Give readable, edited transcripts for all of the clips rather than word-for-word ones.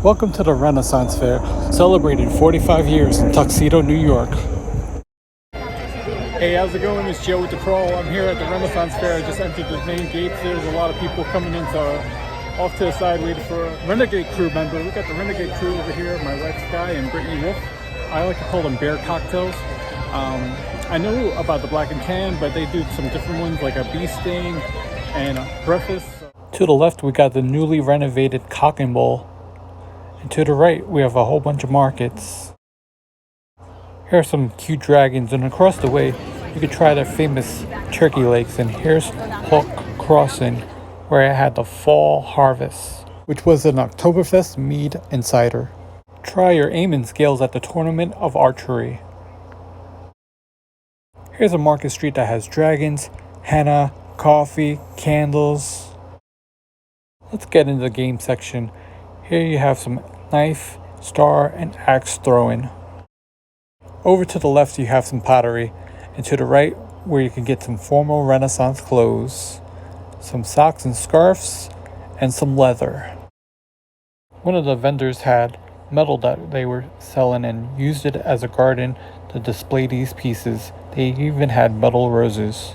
Welcome to the Renaissance Fair, celebrating 45 years in Tuxedo, New York. Hey, how's it going? It's Joe with the Crawl. I'm here at the Renaissance Fair. I just entered the main gates. There's a lot of people coming in, so off to the side waiting for a Renagade Crew member. We got the Renagade Crew over here, my wife Sky and Brittany Wolf. I like to call them bear cocktails. I know about the black and tan, but they do some different ones like a bee sting and a breakfast. To the left, we got the newly renovated Cock and Bowl. And to the right, we have a whole bunch of markets. Here are some cute dragons, and across the way, you could try their famous turkey legs. And here's Hawk Crossing, where I had the fall harvest, which was an Oktoberfest mead and cider. Try your aim and scales at the Tournament of Archery. Here's a market street that has dragons, henna, coffee, candles. Let's get into the game section. Here you have some knife, star, and axe throwing. Over to the left you have some pottery, and to the right where you can get some formal Renaissance clothes, some socks and scarves, and some leather. One of the vendors had metal that they were selling and used it as a garden to display these pieces. They even had metal roses.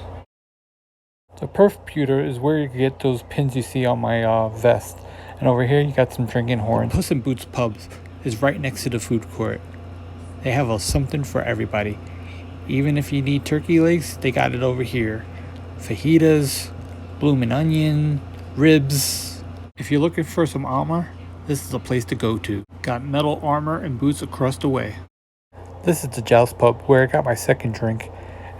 The perf pewter is where you get those pins you see on my vest. And over here you got some drinking horns. Puss in Boots Pubs is right next to the food court. They have something for everybody. Even if you need turkey legs, they got it over here. Fajitas, bloomin' onion, ribs. If you're looking for some armor, this is the place to go to. Got metal armor and boots across the way. This is the Joust Pub where I got my second drink.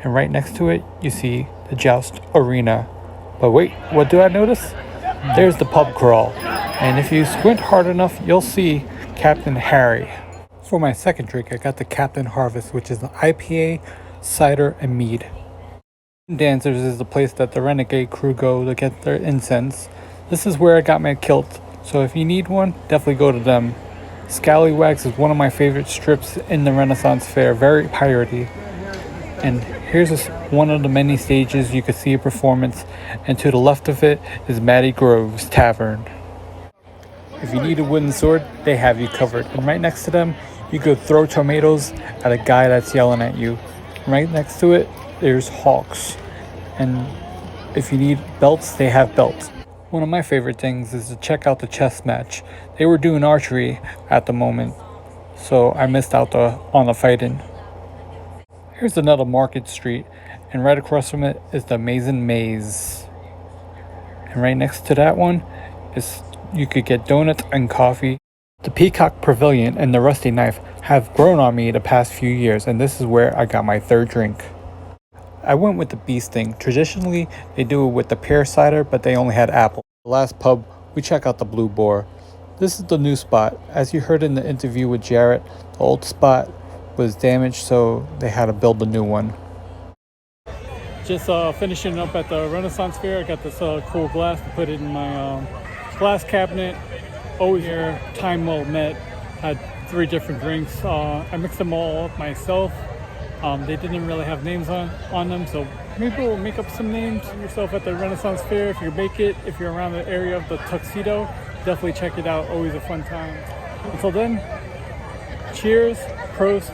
And right next to it, you see the Joust Arena. But wait, what do I notice? There's the pub crawl. And if you squint hard enough, you'll see Captain Harry. For my second drink, I got the Captain Harvest, which is an IPA, cider, and mead. Dancers is the place that the Renagade Crew go to get their incense. This is where I got my kilt, so if you need one, definitely go to them. Scallywags is one of my favorite strips in the Renaissance Fair, very piratey. And here's one of the many stages you could see a performance, and to the left of it is Maddie Grove's Tavern. If you need a wooden sword, they have you covered. And right next to them, you could throw tomatoes at a guy that's yelling at you. Right next to it, there's hawks. And if you need belts, they have belts. One of my favorite things is to check out the chess match. They were doing archery at the moment, so I missed out on the fighting. Here's another market street, and right across from it is the Amazing Maze. And right next to that one is you could get donuts and coffee. The Peacock Pavilion and the Rusty Knife have grown on me the past few years, and this is where I got my third drink. I went with the bee sting. Traditionally, they do it with the pear cider, but they only had apple. The last pub, we check out the Blue Boar. This is the new spot. As you heard in the interview with Jarrett, the old spot was damaged, so they had to build a new one. Just finishing up at the Renaissance Fair. I got this cool glass to put it in my glass cabinet. Always here, time well met. Had 3 different drinks. I mixed them all up myself. They didn't really have names on them, so maybe we'll make up some names yourself at the Renaissance Fair if you make it. If you're around the area of the Tuxedo, definitely check it out. Always a fun time. Until then, cheers, prost,